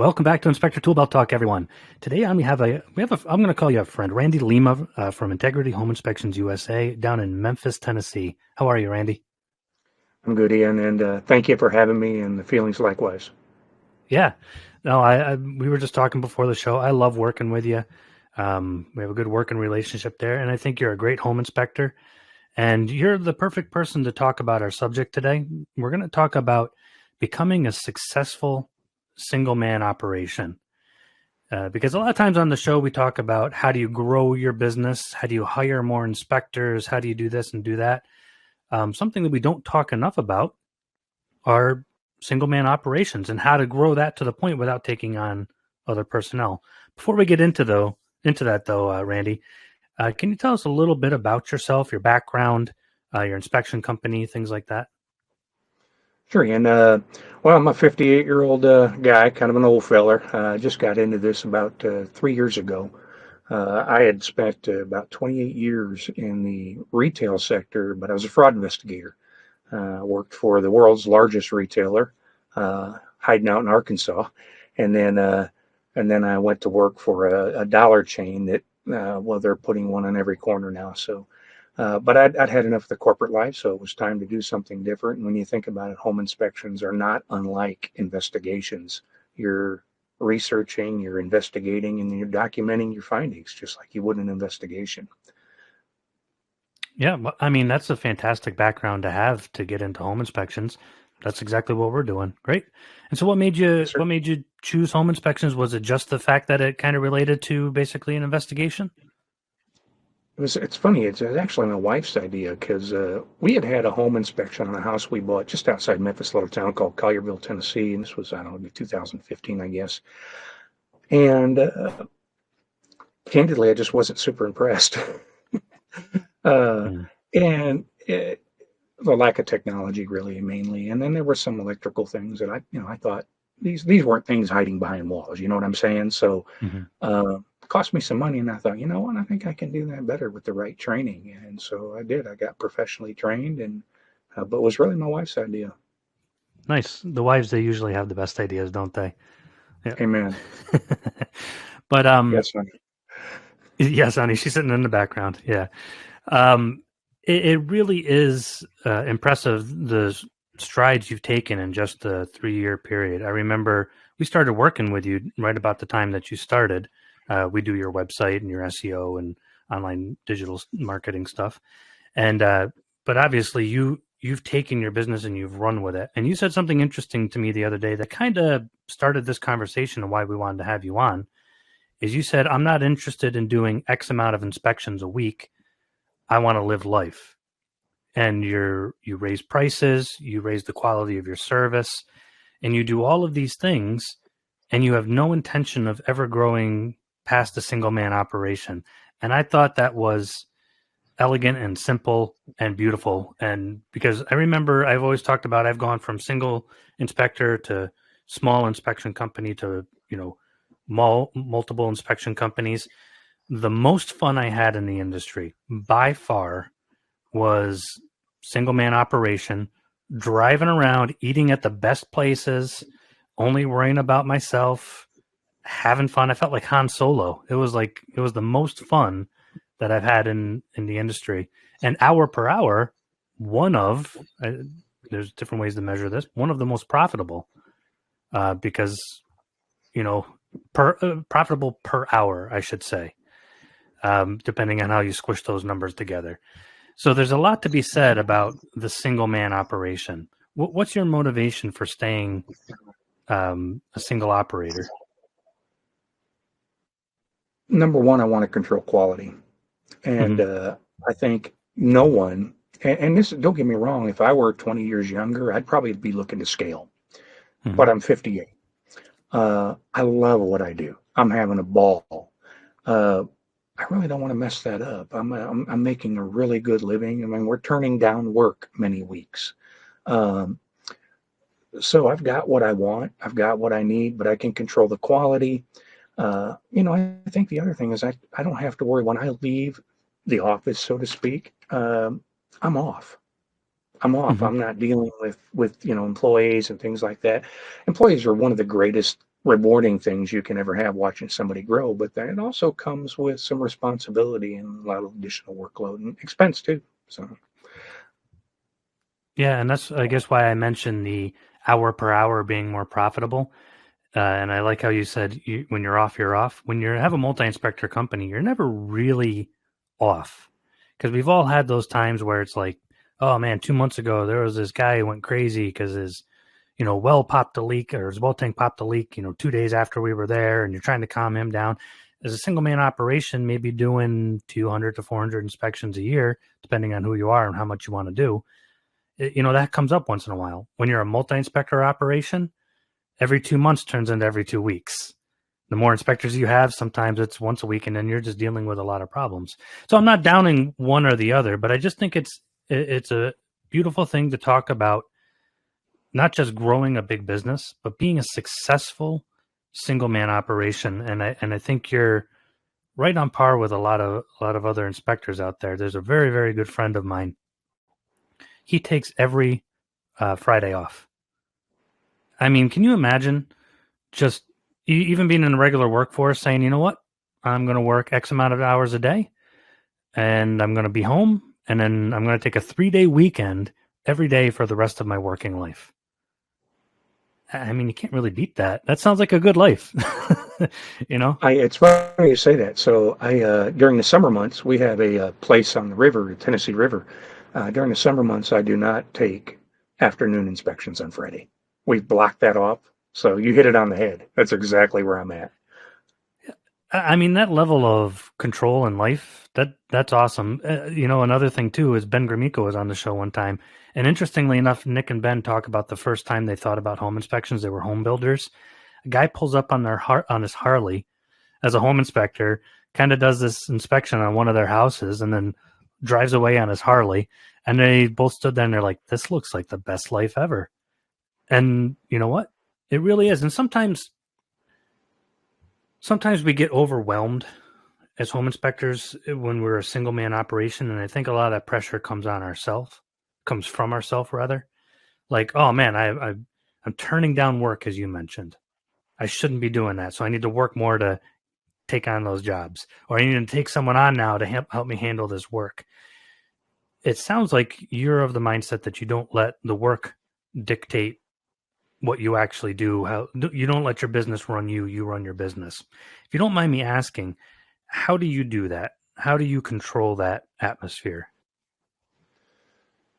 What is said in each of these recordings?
Welcome back to Inspector Toolbelt Talk, everyone. Today I'm going to call you a friend, Randy Lima from Integrity Home Inspections USA down in Memphis, Tennessee. How are you, Randy? I'm good, Ian, and thank you for having me, and the feelings likewise. Yeah. No, we were just talking before the show. I love working with you. We have a good working relationship there, and I think you're a great home inspector. And you're the perfect person to talk about our subject today. We're going to talk about becoming a successful single man operation. Because a lot of times on the show, we talk about how do you grow your business? How do you hire more inspectors? How do you do this and do that? Something that we don't talk enough about are single man operations and how to grow that to the point without taking on other personnel. Before we get into that though, Randy, can you tell us a little bit about yourself, your background, your inspection company, things like that? Sure, Ian. Well, I'm a 58-year-old guy, kind of an old feller. Just got into this about 3 years ago. I had spent about 28 years in the retail sector, but I was a fraud investigator. Worked for the world's largest retailer, hiding out in Arkansas, and then I went to work for a dollar chain that well, they're putting one on every corner now. So, but I'd had enough of the corporate life, so it was time to do something different. And when you think about it, home inspections are not unlike investigations. You're researching, you're investigating, and you're documenting your findings, just like you would an investigation. Yeah, I mean, that's a fantastic background to have to get into home inspections. That's exactly what we're doing. Great. And so Yes, sir. what made you choose home inspections? Was it just the fact that it kind of related to basically an investigation? It's funny. It's actually my wife's idea because we had a home inspection on a house we bought just outside Memphis, a little town called Collierville, Tennessee, and this was, I don't know, 2015, I guess. And candidly, I just wasn't super impressed. uh, Mm. and the lack of technology, really, mainly. And then there were some electrical things that I thought these weren't things hiding behind walls. You know what I'm saying? So Hmm. cost me some money, and I thought, you know what, I think I can do that better with the right training, and so I did. I got professionally trained, and but it was really my wife's idea. Nice. The wives, they usually have the best ideas, don't they? Yeah. Amen. But Yes, honey. yes, honey, she's sitting in the background. Yeah. Um, it really is impressive the strides you've taken in just a 3 year period. I remember we started working with you right about the time that you started. We do your website and your SEO and online digital marketing stuff. And but obviously you've taken your business and you've run with it. And you said something interesting to me the other day that kind of started this conversation and why we wanted to have you on. Is you said, I'm not interested in doing X amount of inspections a week. I want to live life. And you raise prices, you raise the quality of your service, and you do all of these things, and you have no intention of ever growing past a single man operation. And I thought that was elegant and simple and beautiful. And because I remember I've always talked about I've gone from single inspector to small inspection company to, multiple inspection companies. The most fun I had in the industry by far was single man operation, driving around, eating at the best places, only worrying about myself, having fun. I felt like Han Solo. It was the most fun that I've had in the industry. And hour per hour, one of there's different ways to measure this. One of the most profitable because profitable per hour, I should say, depending on how you squish those numbers together. So there's a lot to be said about the single man operation. What's your motivation for staying a single operator? Number one, I want to control quality, and Hmm. I think no one. And this, don't get me wrong. If I were 20 years younger, I'd probably be looking to scale. Hmm. But I'm 58. I love what I do. I'm having a ball. Uh, I really don't want to mess that up. I'm making a really good living. I mean, we're turning down work many weeks. Um, so I've got what I want. I've got what I need, but I can control the quality. I think the other thing is I don't have to worry when I leave the office, so to speak. I'm off. I'm off. Hmm. I'm not dealing with employees and things like that. Employees are one of the greatest rewarding things you can ever have watching somebody grow, but then it also comes with some responsibility and a lot of additional workload and expense too. So Yeah, and that's, I guess, why I mentioned the hour per hour being more profitable. And I like how you said when you're off, you're off. When you have a multi-inspector company, you're never really off, because we've all had those times where it's like, oh man, 2 months ago there was this guy who went crazy because his well popped a leak, or his well tank popped a leak 2 days after we were there, and you're trying to calm him down. As a single man operation, maybe doing 200 to 400 inspections a year, depending on who you are and how much you want to do. That comes up once in a while. When you're a multi-inspector operation, every 2 months turns into every 2 weeks. The more inspectors you have, sometimes it's once a week, and then you're just dealing with a lot of problems. So I'm not downing one or the other, but I just think it's a beautiful thing to talk about, not just growing a big business, but being a successful single man operation. And I think you're right on par with a lot of other inspectors out there. There's a very, very good friend of mine. He takes every Friday off. I mean, can you imagine just even being in the regular workforce saying, you know what, I'm going to work X amount of hours a day, and I'm going to be home, and then I'm going to take a 3-day weekend every day for the rest of my working life. I mean, you can't really beat that. That sounds like a good life. It's funny you say that. So during the summer months, we have a place on the river, the Tennessee River. During the summer months, I do not take afternoon inspections on Friday. We've blocked that off. So you hit it on the head. That's exactly where I'm at. I mean, that level of control in life, that's awesome. Another thing too is Ben Gromyko was on the show one time. And interestingly enough, Nick and Ben talk about the first time they thought about home inspections. They were home builders. A guy pulls up on his Harley as a home inspector, kind of does this inspection on one of their houses, and then drives away on his Harley. And they both stood there and they're like, this looks like the best life ever. And you know what? It really is. And sometimes we get overwhelmed as home inspectors when we're a single man operation. And I think a lot of that pressure comes from ourselves rather. Like, oh man, I'm turning down work, as you mentioned. I shouldn't be doing that. So I need to work more to take on those jobs, or I need to take someone on now to help me handle this work. It sounds like you're of the mindset that you don't let the work dictate what you actually do. How you don't let your business run you, you run your business. If you don't mind me asking, how do you do that? How do you control that atmosphere?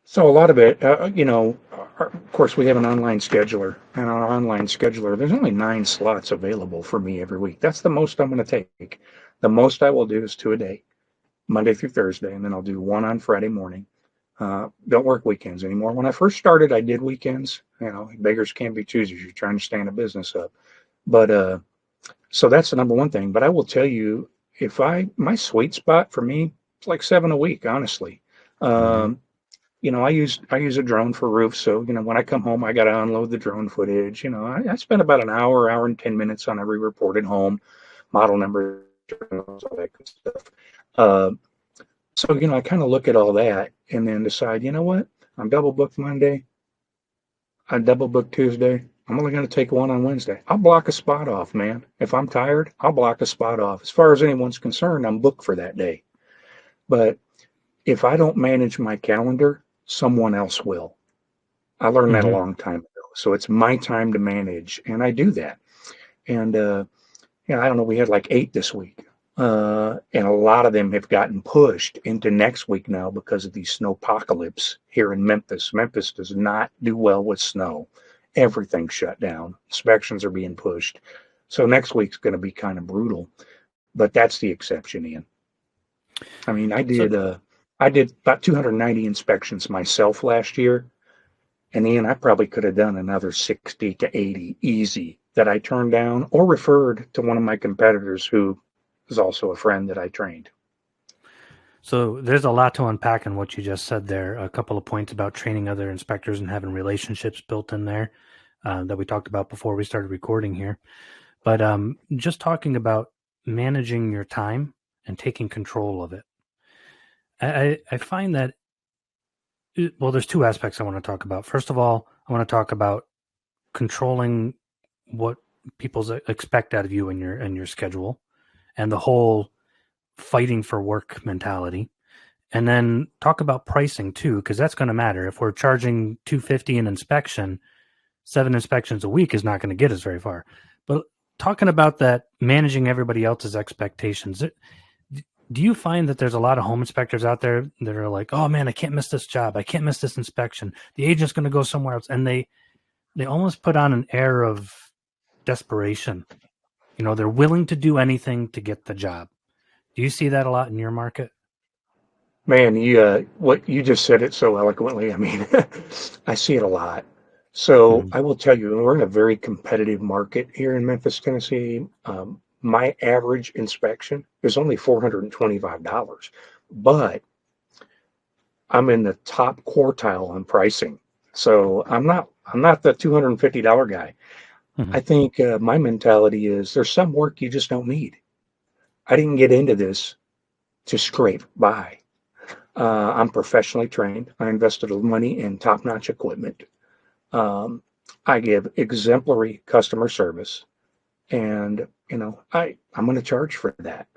So a lot of it, of course, we have an online scheduler, and on our online scheduler, there's only 9 slots available for me every week. That's the most I'm going to take. The most I will do is 2 a day, Monday through Thursday, and then I'll do 1 on Friday morning. Don't work weekends anymore. When I first started, I did weekends. Beggars can't be choosers. You're trying to stand a business up. But so that's the number one thing. But I will tell you, my sweet spot for me, it's like 7 a week, honestly. Um, I use a drone for roofs. So, when I come home, I got to unload the drone footage. I spend about an hour and 10 minutes on every reported home, model number, all that good stuff. So, I kind of look at all that and then decide, you know what? I'm double booked Monday. I'm double booked Tuesday. I'm only going to take 1 on Wednesday. I'll block a spot off, man. If I'm tired, I'll block a spot off. As far as anyone's concerned, I'm booked for that day. But if I don't manage my calendar, someone else will. I learned that a long time ago. So it's my time to manage, and I do that. And I don't know, we had like 8 this week. And a lot of them have gotten pushed into next week now because of the snowpocalypse here in Memphis. Memphis does not do well with snow. Everything's shut down. Inspections are being pushed. So next week's going to be kind of brutal. But that's the exception, Ian. I mean, I did about 290 inspections myself last year. And Ian, I probably could have done another 60 to 80 easy that I turned down or referred to one of my competitors who is also a friend that I trained. So there's a lot to unpack in what you just said there. A couple of points about training other inspectors and having relationships built in there that we talked about before we started recording here. But just talking about managing your time and taking control of it. I find that, well, there's 2 aspects I want to talk about. First of all, I want to talk about controlling what people expect out of you and your schedule, and the whole fighting for work mentality. And then talk about pricing too, because that's going to matter. If we're charging $250 an inspection, 7 inspections a week is not going to get us very far. But talking about that, managing everybody else's expectations, do you find that there's a lot of home inspectors out there that are like, oh man, I can't miss this job, I can't miss this inspection, the agent's going to go somewhere else, and they almost put on an air of desperation? You know, they're willing to do anything to get the job. Do you see that a lot in your market? Man, what you just said it so eloquently. I mean, I see it a lot. So Mm-hmm. I will tell you, we're in a very competitive market here in Memphis, Tennessee. My average inspection is only $425, but I'm in the top quartile on pricing. So I'm not the $250 guy. Mm-hmm. I think my mentality is there's some work you just don't need. I didn't get into this to scrape by. I'm professionally trained. I invested money in top-notch equipment. Um, I give exemplary customer service, and I'm going to charge for that.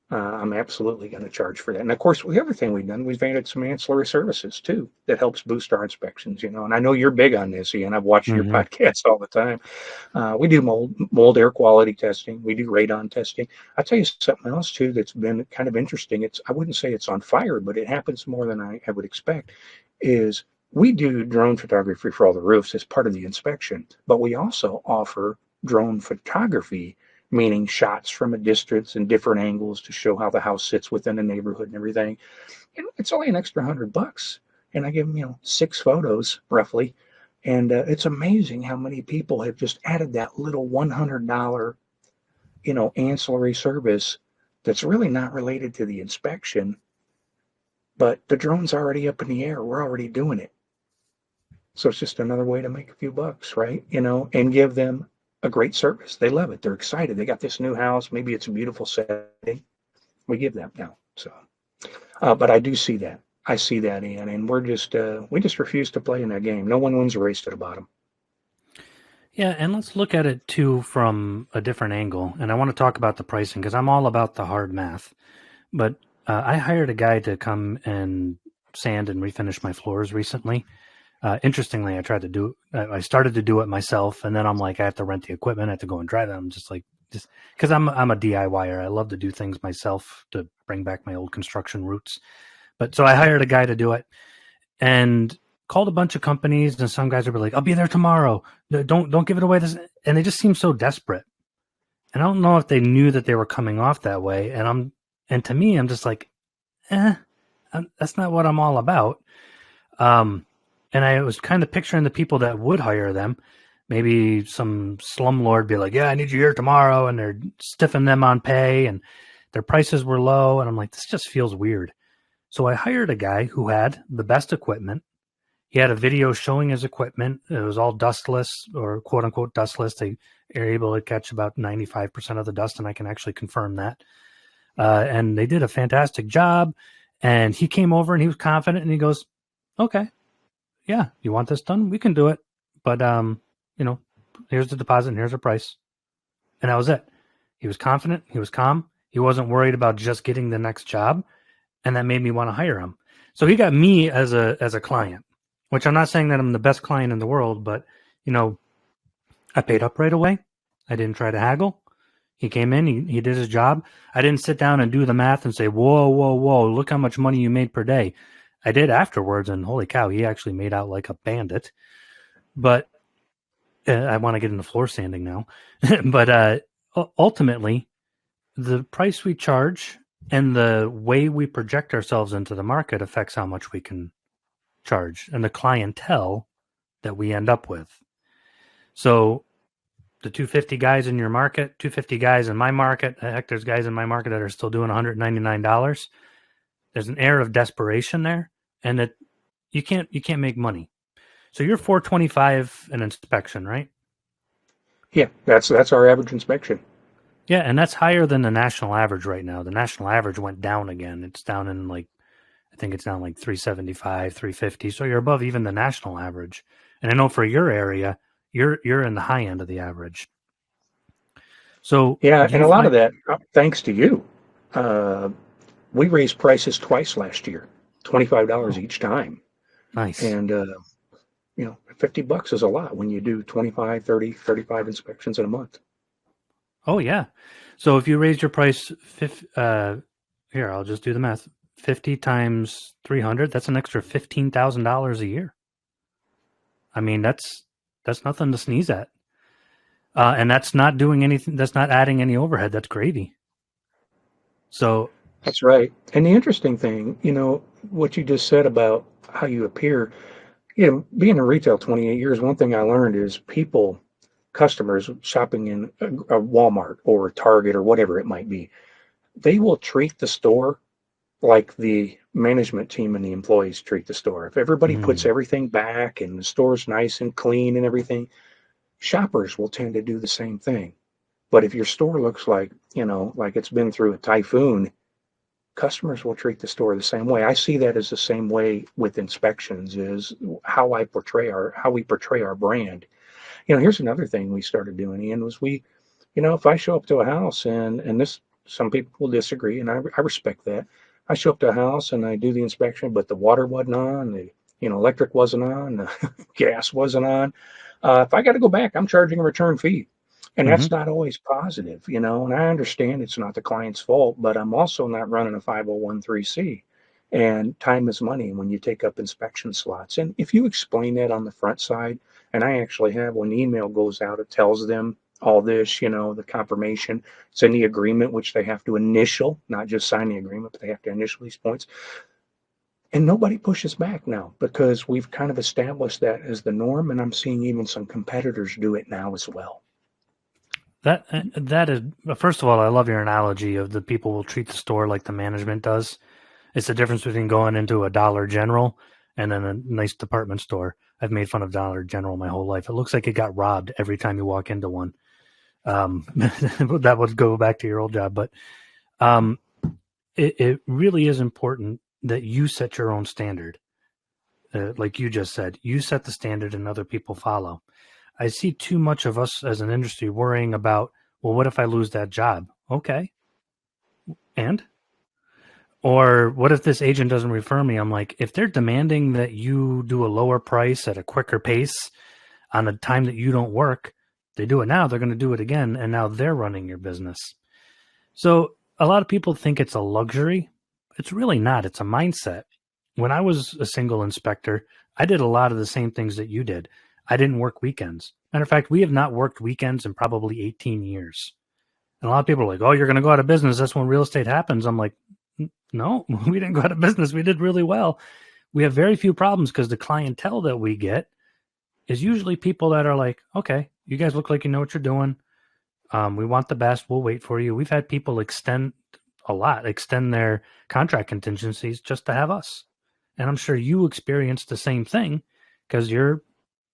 I'm absolutely going to charge for that. And of course, the other thing we've done, we've added some ancillary services too that helps boost our inspections. And I know you're big on this, Ian. I've watched your Mm-hmm. podcasts all the time. We do mold air quality testing. We do radon testing. I'll tell you something else too that's been kind of interesting. I wouldn't say it's on fire, but it happens more than I would expect. Is we do drone photography for all the roofs as part of the inspection, but we also offer drone photography, meaning shots from a distance and different angles to show how the house sits within the neighborhood and everything. It's only an extra $100, and I give them 6 photos roughly, and it's amazing how many people have just added that little $100 ancillary service that's really not related to the inspection, but the drone's already up in the air. We're already doing it. So it's just another way to make a few bucks, right? And give them a great service. They love it. They're excited. They got this new house. Maybe it's a beautiful setting. We give them now. So, but I do see that. I see that, Ian, and we just refuse to play in that game. No one wins a race to the bottom. Yeah, and let's look at it too from a different angle. And I want to talk about the pricing because I'm all about the hard math. But I hired a guy to come and sand and refinish my floors recently. Interestingly, I started to do it myself, and then I'm like, I have to rent the equipment, I have to go and drive it. I'm just because I'm a DIYer. I love to do things myself to bring back my old construction roots. But so I hired a guy to do it, and called a bunch of companies, and some guys were like, "I'll be there tomorrow. Don't give it away." This, and they just seemed so desperate. And I don't know if they knew that they were coming off that way. And to me, I'm just like, that's not what I'm all about. And I was kind of picturing the people that would hire them. Maybe some slumlord be like, "Yeah, I need you here tomorrow," and they're stiffing them on pay, and their prices were low. And I'm like, this just feels weird. So I hired a guy who had the best equipment. He had a video showing his equipment. It was all dustless, or quote unquote dustless. They are able to catch about 95% of the dust, and I can actually confirm that. And they did a fantastic job. And he came over and he was confident, and he goes, "Okay, yeah, you want this done? We can do it. But, here's the deposit and here's the price." And that was it. He was confident. He was calm. He wasn't worried about just getting the next job. And that made me want to hire him. So he got me as a client, which I'm not saying that I'm the best client in the world, but, I paid up right away. I didn't try to haggle. He came in, he did his job. I didn't sit down and do the math and say, whoa, look how much money you made per day. I did afterwards, and holy cow, he actually made out like a bandit. But I want to get into floor sanding now. But ultimately, the price we charge and the way we project ourselves into the market affects how much we can charge and the clientele that we end up with. So the 250 guys in your market, 250 guys in my market, heck, there's guys in my market that are still doing $199. There's an air of desperation there, and that you can't make money. So you're $425 an inspection, right? Yeah, that's our average inspection. Yeah, and that's higher than the national average right now. The national average went down again. It's down in I think it's down like 375, 350. So you're above even the national average. And I know for your area, you're in the high end of the average. So Yeah, do and you a lot of find? that, thanks to you. Uh, we raised prices twice last year, $25 Oh, each time. nice. And, $50 is a lot when you do 25, 30, 35 inspections in a month. Oh yeah. So if you raise your price, here I'll just do the math. 50 times 300. That's an extra $15,000 a year. I mean, that's nothing to sneeze at. And that's not doing anything. That's not adding any overhead. That's gravy. So, That's right. And the interesting thing, what you just said about how you appear, being in retail 28 years, one thing I learned is customers shopping in a Walmart or a Target or whatever it might be, they will treat the store like the management team and the employees treat the store. If everybody puts mm, everything back and the store's nice and clean and everything, shoppers will tend to do the same thing. But if your store looks like it's been through a typhoon, customers will treat the store the same way. I see that as the same way with inspections is how we portray our brand. Here's another thing we started doing, Ian, was if I show up to a house and this, some people will disagree, and I respect that. I show up to a house and I do the inspection, but the water wasn't on, the electric wasn't on, the gas wasn't on. If I got to go back, I'm charging a return fee. And hmm that's not always positive, and I understand it's not the client's fault, but I'm also not running a 501(c). And time is money when you take up inspection slots. And if you explain that on the front side, and I actually have, when the email goes out, it tells them all this, the confirmation. It's in the agreement, which they have to initial, not just sign the agreement, but they have to initial these points. And nobody pushes back now because we've kind of established that as the norm. And I'm seeing even some competitors do it now as well. that is, first of all, I love your analogy of the people will treat the store like the management does. It's the difference between going into a Dollar General and then a nice department store. I've made fun of Dollar General my whole life. It looks like it got robbed every time you walk into one. That would go back to your old job, but um, it really is important that you set your own standard. Like you just said, you set the standard and other people follow. I see too much of us as an industry worrying about, well, what if I lose that job? Okay. And or what if this agent doesn't refer me? I'm like, if they're demanding that you do a lower price at a quicker pace on a time that you don't work, they do it now, they're going to do it again. And now they're running your business. So a lot of people think it's a luxury. It's really not. It's a mindset. When I was a single inspector, I did a lot of the same things that you did. I didn't work weekends. Matter of fact, we have not worked weekends in probably 18 years. And a lot of people are like, oh, you're going to go out of business. That's when real estate happens. I'm like, no, we didn't go out of business. We did really well. We have very few problems because the clientele that we get is usually people that are like, okay, you guys look like you know what you're doing. We want the best. We'll wait for you. We've had people extend their contract contingencies just to have us. And I'm sure you experienced the same thing because you're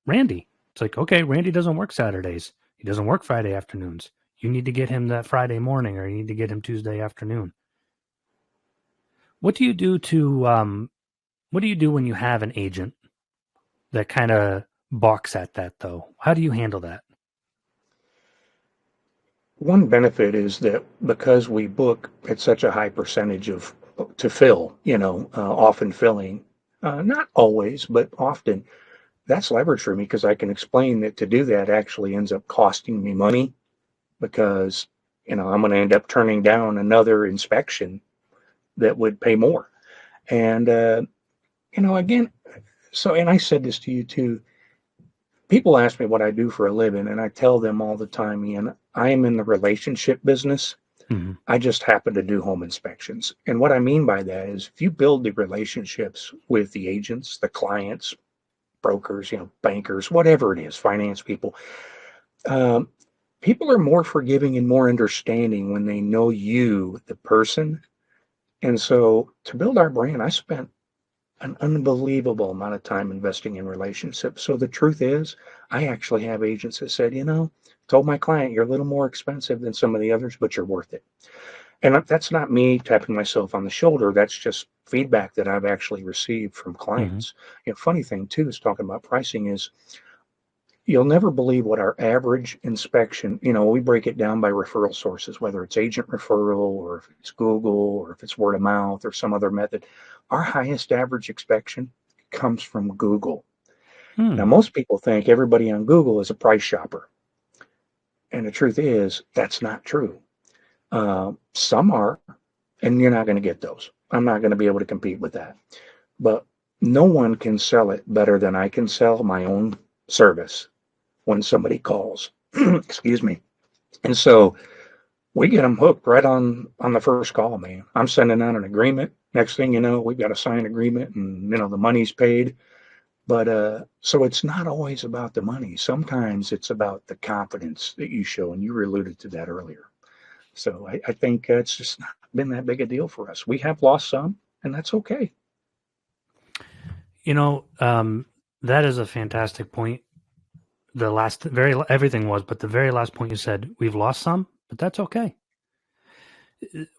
Randy. It's like, okay, Randy doesn't work Saturdays. He doesn't work Friday afternoons. You need to get him that Friday morning or you need to get him Tuesday afternoon. What do you do what do you do when you have an agent that kind of balks at that though? How do you handle that? One benefit is that because we book at such a high percentage of to fill, often filling, not always, but often, that's leverage for me because I can explain that to do that actually ends up costing me money because, I'm going to end up turning down another inspection that would pay more. And, again, and I said this to you too. People ask me what I do for a living, and I tell them all the time, Ian, I am in the relationship business. Mm-hmm. I just happen to do home inspections. And what I mean by that is if you build the relationships with the agents, the clients, brokers, bankers, whatever it is, finance people, um, people are more forgiving and more understanding when they know you, the person. And so to build our brand, I spent an unbelievable amount of time investing in relationships. So the truth is, I actually have agents that said, told my client, you're a little more expensive than some of the others, but you're worth it. And that's not me tapping myself on the shoulder. That's just feedback that I've actually received from Mm-hmm. clients. Funny thing too is talking about pricing is, you'll never believe what our average inspection, we break it down by referral sources, whether it's agent referral or if it's Google or if it's word of mouth or some other method. Our highest average inspection comes from Google. Now, most people think everybody on Google is a price shopper. And the truth is, that's not true. Some are, and you're not going to get those. I'm not going to be able to compete with that. But no one can sell it better than I can sell my own service when somebody calls. Excuse me. And so we get them hooked right on the first call, man. I'm sending out an agreement. Next thing you know, we've got a signed agreement and, the money's paid. But so it's not always about the money. Sometimes it's about the confidence that you show, and you alluded to that earlier. So I think it's just not been that big a deal for us. We have lost some, and that's okay. That is a fantastic point. Everything was, but the very last point you said, we've lost some, but that's okay.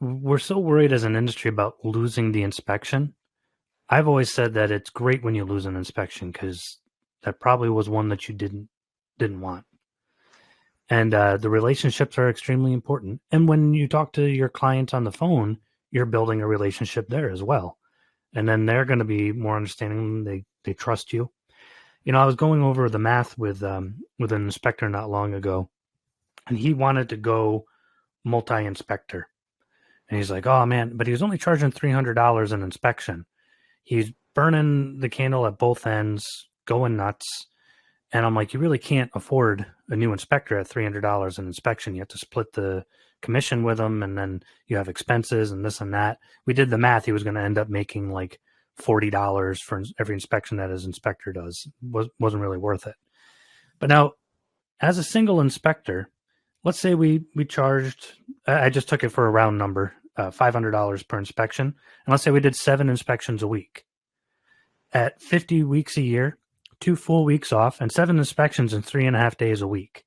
We're so worried as an industry about losing the inspection. I've always said that it's great when you lose an inspection because that probably was one that you didn't want. And the relationships are extremely important. And when you talk to your clients on the phone, you're building a relationship there as well. And then they're going to be more understanding. They trust you. I was going over the math with an inspector not long ago, and he wanted to go multi-inspector. And he's like, oh, man, but he was only charging $300 an inspection. He's burning the candle at both ends, going nuts. And I'm like, you really can't afford a new inspector at $300 an inspection. You have to split the commission with them, and then you have expenses and this and that. We did the math. He was going to end up making like $40 for every inspection that his inspector does. Wasn't really worth it. But now, as a single inspector, let's say we charged, I just took it for a round number, $500 per inspection. And let's say we did 7 inspections a week. At 50 weeks a year, 2 full weeks off, and 7 inspections in 3.5 days a week,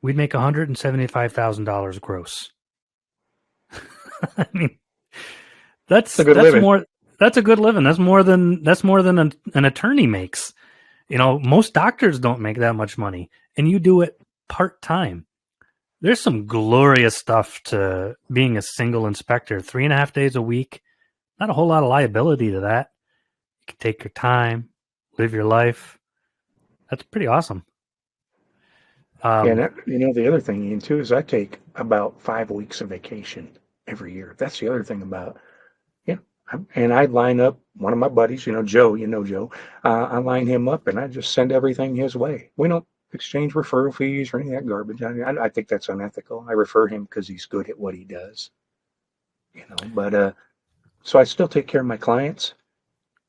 we'd make $175,000 gross. I mean, that's more. That's a good living. That's more than an attorney makes. Most doctors don't make that much money, and you do it part-time. There's some glorious stuff to being a single inspector. 3.5 days a week, not a whole lot of liability to that. You can take your time, live your life. That's pretty awesome. And the other thing, Ian, too, is I take about 5 weeks of vacation every year. That's the other thing about, and I line up one of my buddies, Joe, Joe. I line him up and I just send everything his way. We don't exchange referral fees or any of that garbage. I think that's unethical. I refer him because he's good at what he does, but so I still take care of my clients,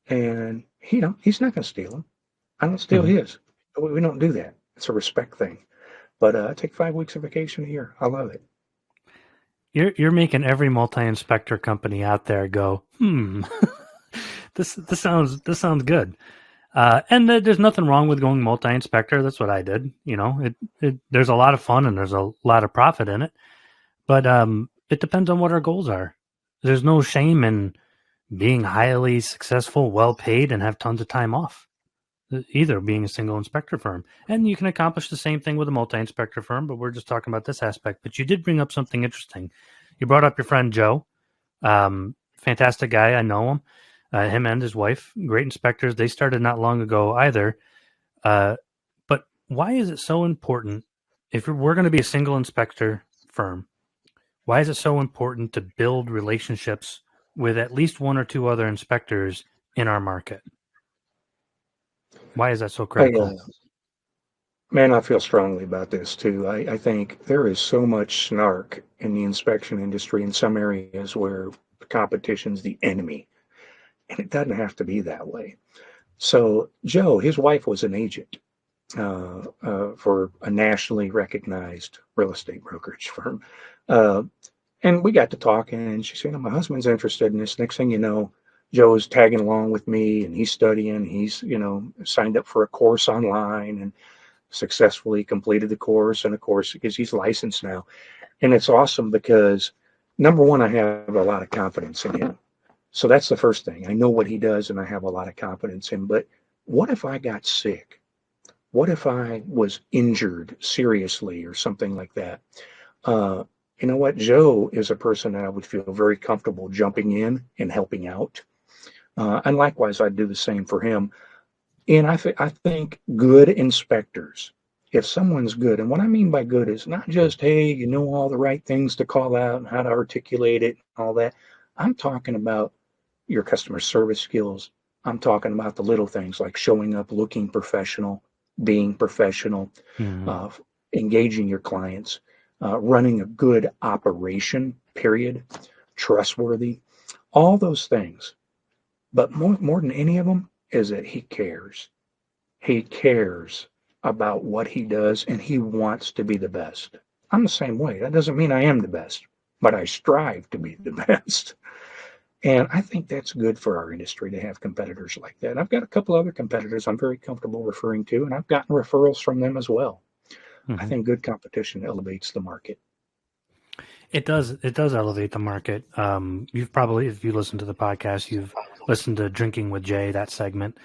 and he's not going to steal them. I don't steal his. We don't do that. It's a respect thing. But I take 5 weeks of vacation a year. I love it. You're making every multi-inspector company out there go, this sounds good. And there's nothing wrong with going multi-inspector. That's what I did. There's a lot of fun and there's a lot of profit in it. But it depends on what our goals are. There's no shame in being highly successful, well paid, and have tons of time off. Either being a single inspector firm. And you can accomplish the same thing with a multi-inspector firm, but we're just talking about this aspect. But you did bring up something interesting. You brought up your friend Joe. Fantastic guy. I know him. Him and his wife, great inspectors. They started not long ago either. But why is it so important, if we're going to be a single inspector firm, why is it so important to build relationships with at least 1 or 2 other inspectors in our market? Why is that so critical? Man, I feel strongly about this too. I think there is so much snark in the inspection industry in some areas where competition's the enemy, and it doesn't have to be that way. So Joe, his wife was an agent for a nationally recognized real estate brokerage firm. And we got to talking, and she said, my husband's interested in this. Next thing you know, Joe's tagging along with me, and he's studying. He's, signed up for a course online and successfully completed the course. And of course, because he's licensed now. And it's awesome because, number one, I have a lot of confidence in him. So that's the first thing. I know what he does, and I have a lot of confidence in him. But what if I got sick? What if I was injured seriously or something like that? Uh, you know what? Joe is a person that I would feel very comfortable jumping in and helping out. And likewise, I'd do the same for him. And I think good inspectors, if someone's good, and what I mean by good is not just, hey, you know all the right things to call out and how to articulate it, all that. I'm talking about your customer service skills. I'm talking about the little things like showing up, looking professional, being professional, Mhm. uh, engaging your clients, running a good operation, period, trustworthy, all those things. But more than any of them is that he cares. He cares about what he does and he wants to be the best. I'm the same way. That doesn't mean I am the best, but I strive to be the best. And I think that's good for our industry to have competitors like that. I've got a couple other competitors I'm very comfortable referring to, and I've gotten referrals from them as well. I Mhm. think good competition elevates the market. It does. It does elevate the market. You've probably, if you listen to the podcast, you've listened to Drinking with Jay, that segment.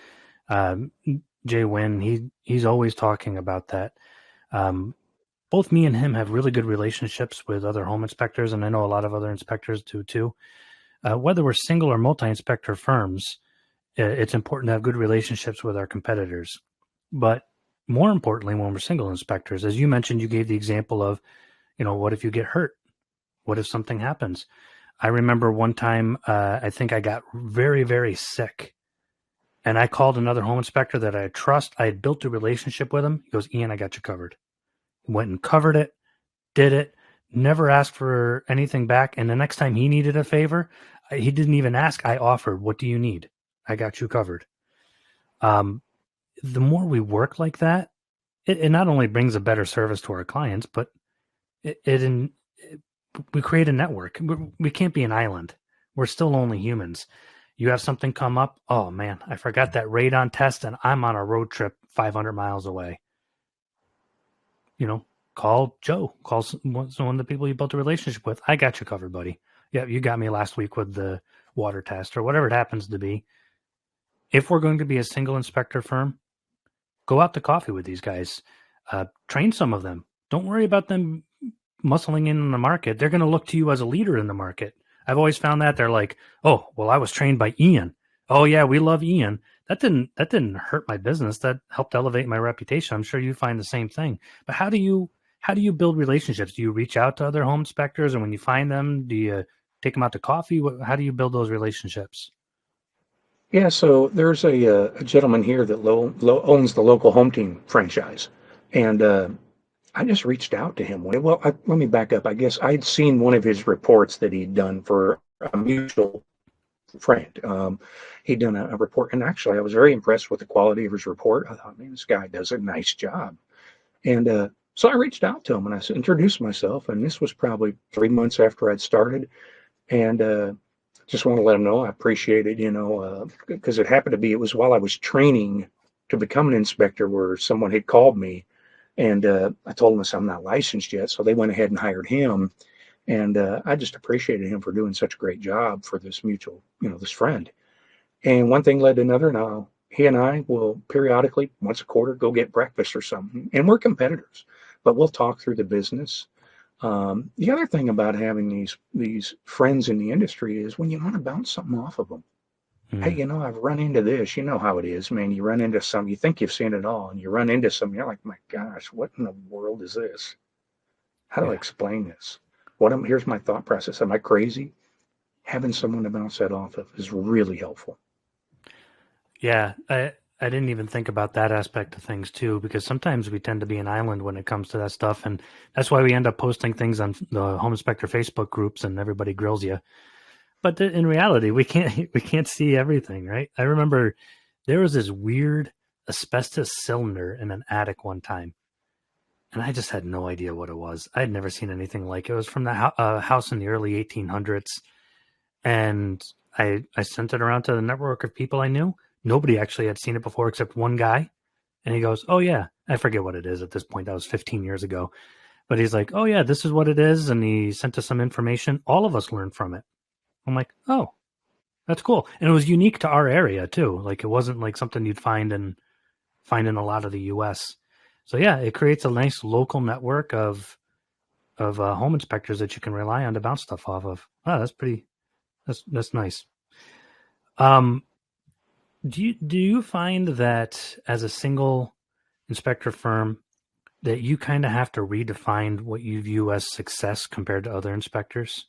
Um, Jay Wynn, he's always talking about that. Um, Both me and him have really good relationships with other home inspectors, and I know a lot of other inspectors do too. Whether we're single or multi-inspector firms, it's important to have good relationships with our competitors. But more importantly, when we're single inspectors, as you mentioned, you gave the example of, what if you get hurt? What if something happens? I remember one time, I think I got very, very sick. And I called another home inspector that I trust. I had built a relationship with him. He goes, Ian, I got you covered. Went and covered it, did it, never asked for anything back. And the next time he needed a favor, he didn't even ask. I offered, what do you need? I got you covered. Um, the more we work like that, it not only brings a better service to our clients, but it we create a network. We can't be an island. We're still only humans. You have something come up. Oh man, I forgot that radon test, and I'm on a road trip 500 miles away. You know, call Joe. Call one of the people you built a relationship with. I got you covered, buddy. Yeah, you got me last week with the water test or whatever it happens to be. If we're going to be a single inspector firm, go out to coffee with these guys. Train some of them. Don't worry about them muscling in the market. They're going to look to you as a leader in the market. I've always found that they're like, oh, well, I was trained by Ian. Oh yeah, we love Ian. That didn't hurt my business. That helped elevate my reputation. I'm sure you find the same thing. But how do you build relationships? Do you reach out to other home inspectors, and when you find them, do you take them out to coffee? How do you build those relationships? Yeah, so there's a gentleman here that owns the local home team franchise. And I just reached out to him. Well, let me back up. I guess I'd seen one of his reports that he'd done for a mutual friend. He'd done a report, and actually, I was very impressed with the quality of his report. I thought, man, this guy does a nice job. And so I reached out to him and introduced myself. And this was probably 3 months after I'd started. And just want to let him know I appreciate it, because it happened to be, it was while I was training to become an inspector where someone had called me. And I told them, I said, I'm not licensed yet. So they went ahead and hired him. And I just appreciated him for doing such a great job for this mutual, this friend. And one thing led to another. Now, he and I will periodically, once a quarter, go get breakfast or something. And we're competitors, but we'll talk through the business. The other thing about having these friends in the industry is when you want to bounce something off of them. Hey, Mm, I've run into this. You know how it is, man. You run into some, you think you've seen it all, and you run into some, you're like, my gosh, what in the world is this? How do I yeah. explain this? Here's my thought process. Am I crazy? Having someone to bounce that off of is really helpful. Yeah, I didn't even think about that aspect of things too, because sometimes we tend to be an island when it comes to that stuff, and that's why we end up posting things on the Home Inspector Facebook groups, and everybody grills you. But in reality, we can't we can't see everything, right? I remember there was this weird asbestos cylinder in an attic one time, and I just had no idea what it was. I had never seen anything like it. It was from the house in the early 1800s, and I sent it around to the network of people I knew. Nobody actually had seen it before except one guy, and he goes, "Oh yeah, I forget what it is at this point. That was 15 years ago." But he's like, "Oh yeah, this is what it is," and he sent us some information. All of us learned from it. I'm like, "Oh, that's cool," and it was unique to our area too. Like it wasn't like something you'd find in a lot of the U.S. So yeah, it creates a nice local network of home inspectors that you can rely on to bounce stuff off of. Oh, that's nice. Do you find that as a single inspector firm that you kind of have to redefine what you view as success compared to other inspectors?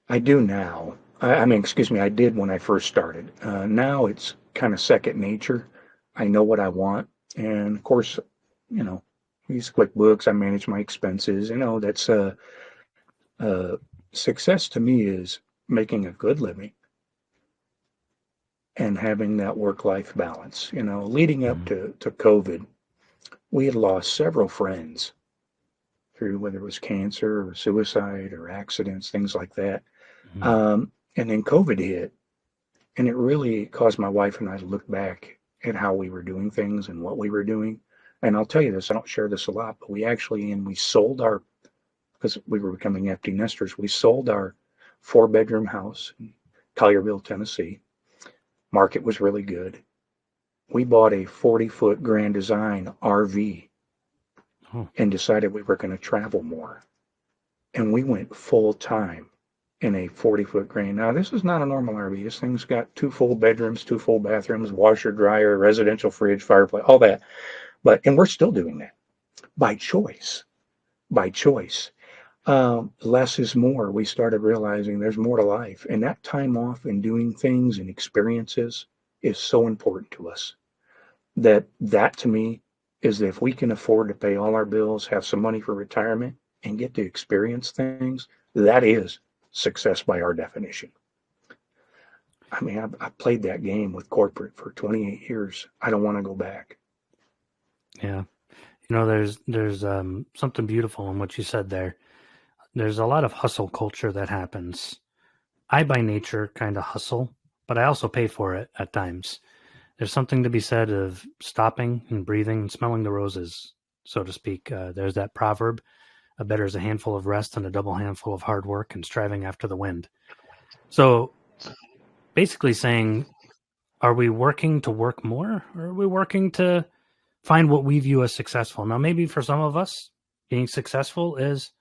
I do now. I mean, excuse me, I did when I first started. Now it's kind of second nature. I know what I want. And of course, you know, I use QuickBooks. I manage my expenses. That's uh, success to me is making a good living and having that work-life balance. Leading up Mm-hmm. to COVID, we had lost several friends through whether it was cancer or suicide or accidents, things like that. Mm-hmm. And then COVID hit, and it really caused my wife and I to look back at how we were doing things and what we were doing. And I'll tell you this, I don't share this a lot, but we sold because we were becoming empty nesters, we sold our 4-bedroom house in Collierville, Tennessee. Market was really good. We bought a 40-foot Grand Design RV Oh, and decided we were going to travel more. And we went full time in a 40-foot Grand. Now, this is not a normal RV. This thing's got 2 full bedrooms, 2 full bathrooms, washer, dryer, residential fridge, fireplace, all that. And we're still doing that by choice. By choice. Less is more. We started realizing there's more to life. And that time off and doing things and experiences is so important to us. That to me is that if we can afford to pay all our bills, have some money for retirement, and get to experience things, that is success by our definition. I mean, I played that game with corporate for 28 years. I don't want to go back. yeah. There's something beautiful in what you said there. There's a lot of hustle culture that happens. I, by nature, kind of hustle, but I also pay for it at times. There's something to be said of stopping and breathing and smelling the roses, so to speak. There's that proverb, a better is a handful of rest than a double handful of hard work and striving after the wind. So basically saying, are we working to work more, or are we working to find what we view as successful? Now, maybe for some of us, being successful is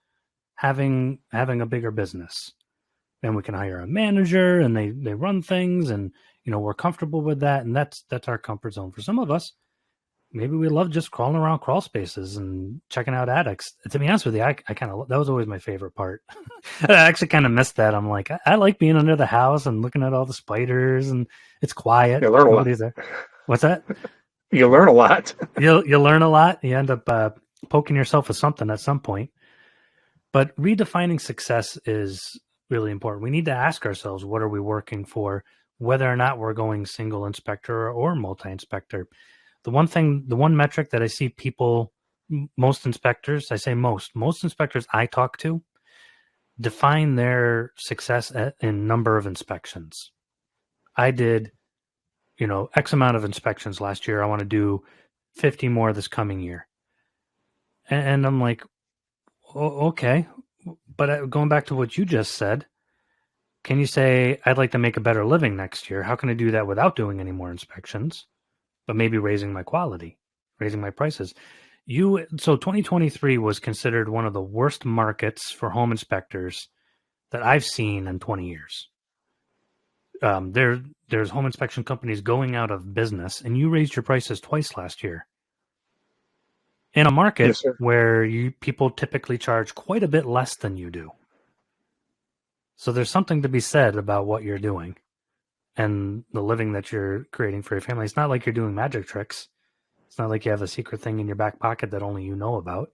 having a bigger business. And we can hire a manager and they run things, and we're comfortable with that, and that's our comfort zone. For some of us, maybe we love just crawling around crawl spaces and checking out attics. To be honest with you, I kind of, that was always my favorite part. I actually kind of missed that. I'm like, I like being under the house and looking at all the spiders, and it's quiet. You learn a lot. Nobody's there. What's that? You learn a lot. You learn a lot. You end up poking yourself with something at some point. But redefining success is really important. We need to ask ourselves, what are we working for, whether or not we're going single inspector or multi-inspector. The one metric that I see people, most inspectors, I say most inspectors I talk to, define their success in number of inspections. I did, X amount of inspections last year. I want to do 50 more this coming year. And I'm like, okay. But going back to what you just said, can you say, I'd like to make a better living next year? How can I do that without doing any more inspections, but maybe raising my quality, raising my prices? So 2023 was considered one of the worst markets for home inspectors that I've seen in 20 years. There's home inspection companies going out of business, and you raised your prices twice last year in a market Yes, sir. where people typically charge quite a bit less than you do. So there's something to be said about what you're doing and the living that you're creating for your family. It's not like you're doing magic tricks. It's not like you have a secret thing in your back pocket that only you know about.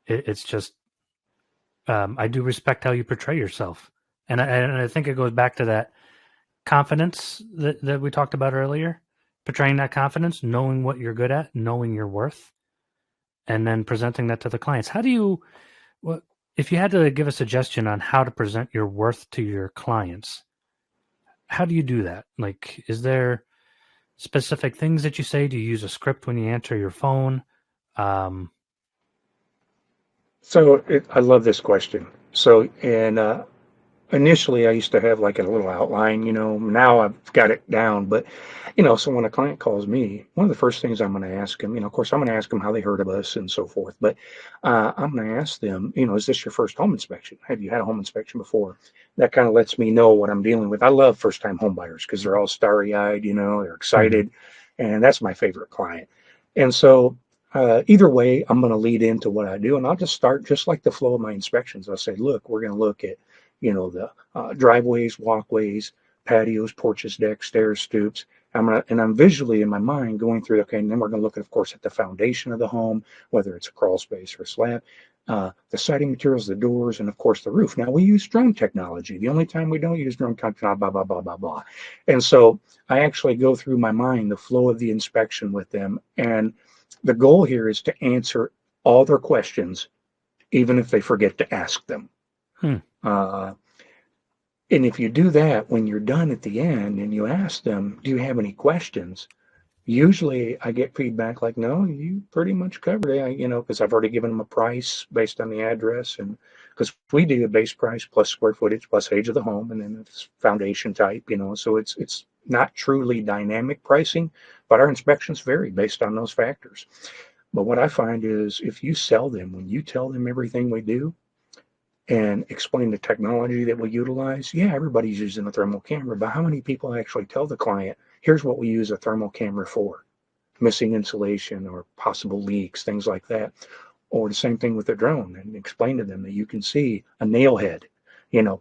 It's just, I do respect how you portray yourself. And I think it goes back to that confidence that we talked about earlier, portraying that confidence, knowing what you're good at, knowing your worth, and then presenting that to the clients. If you had to give a suggestion on how to present your worth to your clients, how do you do that? Like, is there specific things that you say? Do you use a script when you answer your phone? I love this question. And initially I used to have like a little outline, now I've got it down. But, so when a client calls me, one of the first things I'm going to ask them, of course, I'm going to ask them how they heard of us and so forth. But I'm going to ask them, is this your first home inspection? Have you had a home inspection before? That kind of lets me know what I'm dealing with. I love first time home buyers because they're all starry eyed, they're excited. And that's my favorite client. And so either way, I'm going to lead into what I do, and I'll just start just like the flow of my inspections. I'll say, look, we're going to look at, the driveways, walkways, patios, porches, decks, stairs, stoops. I'm visually in my mind going through, okay, and then we're going to look at, of course, at the foundation of the home, whether it's a crawl space or a slab, the siding materials, the doors, and of course the roof. Now we use drone technology. The only time we don't use drone technology, blah, blah, blah, blah, blah. And so I actually go through my mind, the flow of the inspection with them. And the goal here is to answer all their questions, even if they forget to ask them. And if you do that, when you're done at the end and you ask them, do you have any questions? Usually I get feedback like, no, you pretty much covered it, because I've already given them a price based on the address. And because we do a base price plus square footage plus age of the home, and then it's foundation type, so it's not truly dynamic pricing, but our inspections vary based on those factors. But what I find is if you sell them, when you tell them everything we do and explain the technology that we utilize, yeah, everybody's using a thermal camera, but how many people actually tell the client, here's what we use a thermal camera for? Missing insulation or possible leaks, things like that. Or the same thing with the drone, and explain to them that you can see a nail head,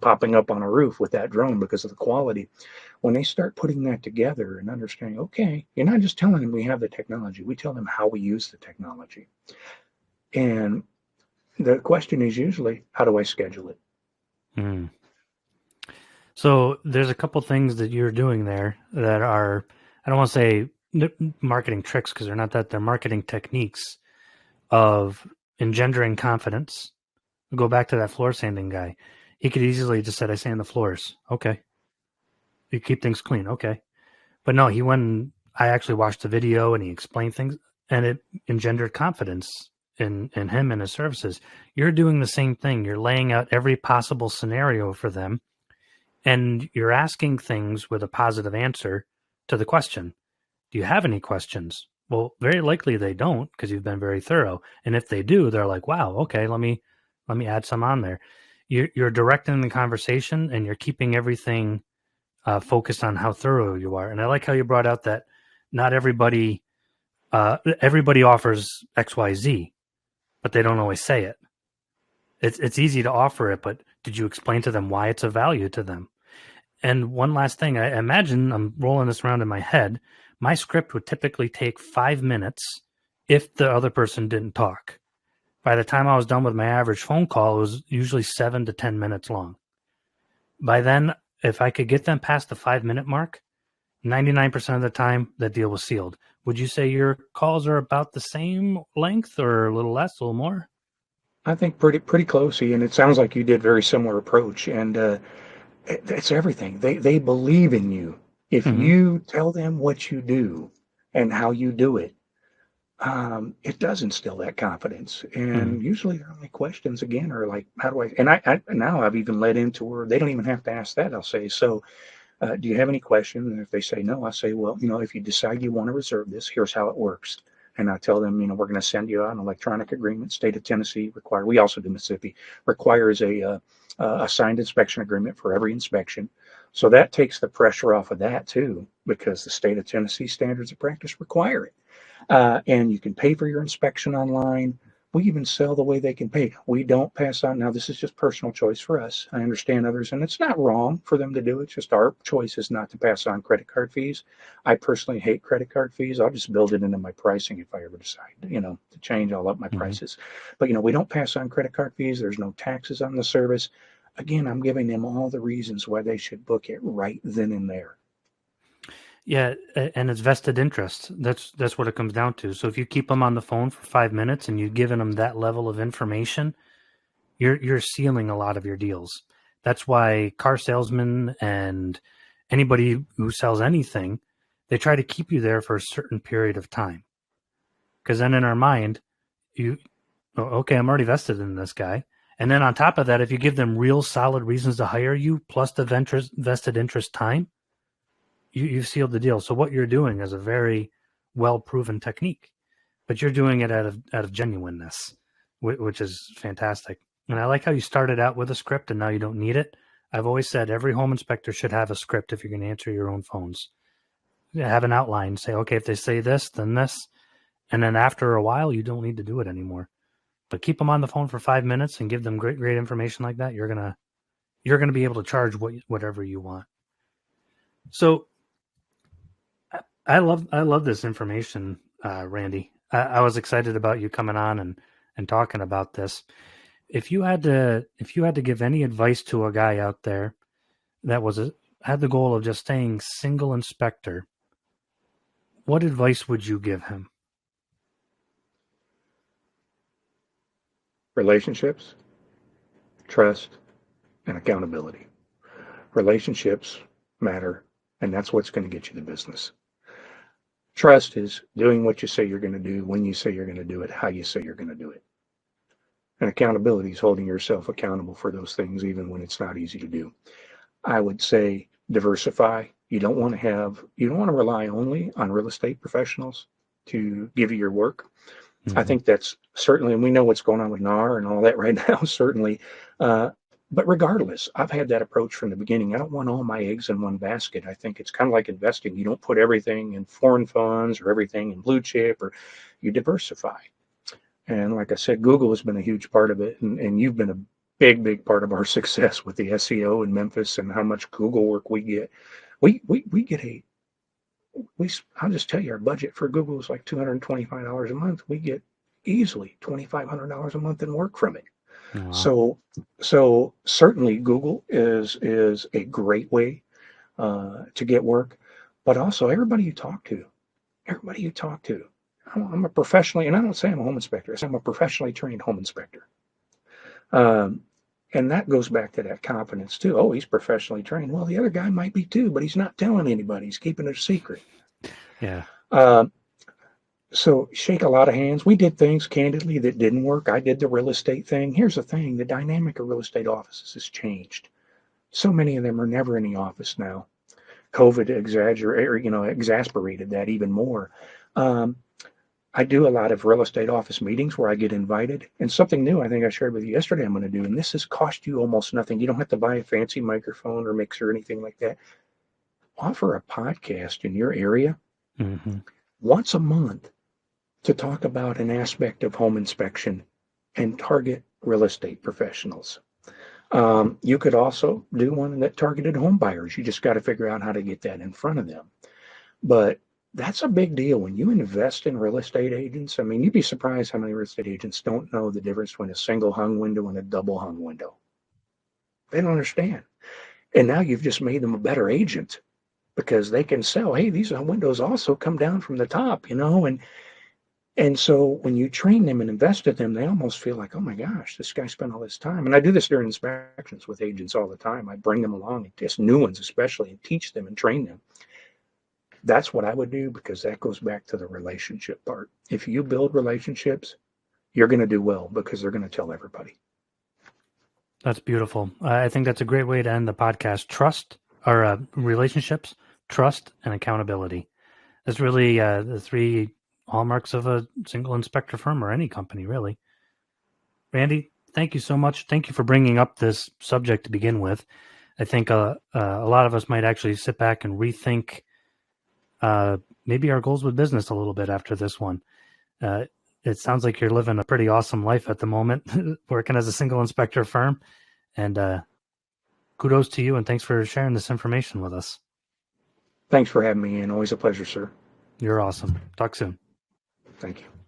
popping up on a roof with that drone because of the quality. When they start putting that together and understanding, okay, you're not just telling them we have the technology, we tell them how we use the technology. And the question is usually, how do I schedule it? So there's a couple things that you're doing there that are, I don't want to say marketing tricks because they're not that, they're marketing techniques of engendering confidence. We'll go back to that floor sanding guy. He could easily just said, I sand the floors. Okay. You keep things clean. Okay. But no, he went and I actually watched the video and he explained things and it engendered confidence in him and his services. You're doing the same thing. You're laying out every possible scenario for them and you're asking things with a positive answer to the question. Do you have any questions? Well, very likely they don't because you've been very thorough. And if they do, they're like, wow, okay, let me add some on there. You're directing the conversation and you're keeping everything focused on how thorough you are. And I like how you brought out that not everybody offers XYZ, but they don't always say it. It's easy to offer it, but did you explain to them why it's of value to them? And one last thing, I imagine I'm rolling this around in my head. My script would typically take 5 minutes if the other person didn't talk. By the time I was done with my average phone call, it was usually 7 to 10 minutes long. By then, if I could get them past the 5-minute mark, 99% of the time, that deal was sealed. Would you say your calls are about the same length or a little less, a little more? I think pretty close, and it sounds like you did very similar approach. And it's everything. They believe in you. If you tell them what you do and how you do it, it does instill that confidence. And usually their only questions again are like, how do I, and I now I've even led into where they don't even have to ask that. I'll say, so do you have any questions? And if they say no, I say, well, if you decide you want to reserve this, here's how it works. And I tell them, we're going to send you out an electronic agreement. State of Tennessee we also do Mississippi, requires a signed inspection agreement for every inspection. So that takes the pressure off of that too, because the state of Tennessee standards of practice require it. And you can pay for your inspection online. We even sell the way they can pay. We don't pass on. Now, this is just personal choice for us. I understand others, and it's not wrong for them to do it. It's just our choice is not to pass on credit card fees. I personally hate credit card fees. I'll just build it into my pricing if I ever decide, to change. I'll up my prices. But, we don't pass on credit card fees. There's no taxes on the service. Again, I'm giving them all the reasons why they should book it right then and there. Yeah, and it's vested interest. That's what it comes down to. So if you keep them on the phone for 5 minutes and you've given them that level of information, you're sealing a lot of your deals. That's why car salesmen and anybody who sells anything, they try to keep you there for a certain period of time. Because then in our mind, okay, I'm already vested in this guy. And then on top of that, if you give them real solid reasons to hire you, plus the vested interest time, you've sealed the deal. So what you're doing is a very well-proven technique, but you're doing it out of genuineness, which is fantastic. And I like how you started out with a script and now you don't need it. I've always said every home inspector should have a script if you're going to answer your own phones. Have an outline. Say, okay, if they say this, then this. And then after a while, you don't need to do it anymore. But keep them on the phone for 5 minutes and give them great information like that. You're gonna be able to charge whatever you want. So I love this information, Randy. I was excited about you coming on and talking about this. If you had to give any advice to a guy out there that had the goal of just staying single inspector, what advice would you give him? Relationships, trust, and accountability. Relationships matter, and that's what's going to get you the business. Trust is doing what you say you're going to do, when you say you're going to do it, how you say you're going to do it. And accountability is holding yourself accountable for those things, even when it's not easy to do. I would say diversify. You don't want to rely only on real estate professionals to give you your work. Mm-hmm. I think that's certainly, and we know what's going on with NAR and all that right now, certainly. But regardless, I've had that approach from the beginning. I don't want all my eggs in one basket. I think it's kind of like investing. You don't put everything in foreign funds or everything in blue chip, or you diversify. And like I said, Google has been a huge part of it. And you've been a big part of our success with the SEO in Memphis and how much Google work we get. I'll just tell you, our budget for Google is like $225 a month. We get easily $2,500 a month in work from it. Wow. So certainly Google is a great way to get work, but also everybody you talk to. I'm a professionally, and I don't say I'm a home inspector. I say I'm a professionally trained home inspector. And that goes back to that confidence too. Oh, he's professionally trained. Well, the other guy might be too, but he's not telling anybody. He's keeping it a secret. Yeah. So shake a lot of hands. We did things candidly that didn't work. I did the real estate thing. Here's the thing. The dynamic of real estate offices has changed. So many of them are never in the office now. COVID exasperated that even more. I do a lot of real estate office meetings where I get invited, and something new I think I shared with you yesterday I'm going to do, and this has cost you almost nothing. You don't have to buy a fancy microphone or mixer or anything like that. Offer a podcast in your area once a month to talk about an aspect of home inspection and target real estate professionals. You could also do one that targeted home buyers. You just got to figure out how to get that in front of them. But that's a big deal when you invest in real estate agents. I mean, you'd be surprised how many real estate agents don't know the difference between a single hung window and a double hung window. They don't understand. And now you've just made them a better agent because they can sell, hey, these windows also come down from the top, and so when you train them and invest in them, they almost feel like, oh my gosh, this guy spent all this time. And I do this during inspections with agents all the time. I bring them along, and test new ones especially, and teach them and train them. That's what I would do, because that goes back to the relationship part. If you build relationships, you're going to do well because they're going to tell everybody. That's beautiful. I think that's a great way to end the podcast. Trust, or relationships, trust, and accountability. That's really the three hallmarks of a single inspector firm, or any company, really. Randy, thank you so much. Thank you for bringing up this subject to begin with. I think a lot of us might actually sit back and rethink maybe our goals with business a little bit after this one. It sounds like you're living a pretty awesome life at the moment, working as a single inspector firm. And kudos to you, and thanks for sharing this information with us. Thanks for having me in. Always a pleasure, sir. You're awesome. Talk soon. Thank you.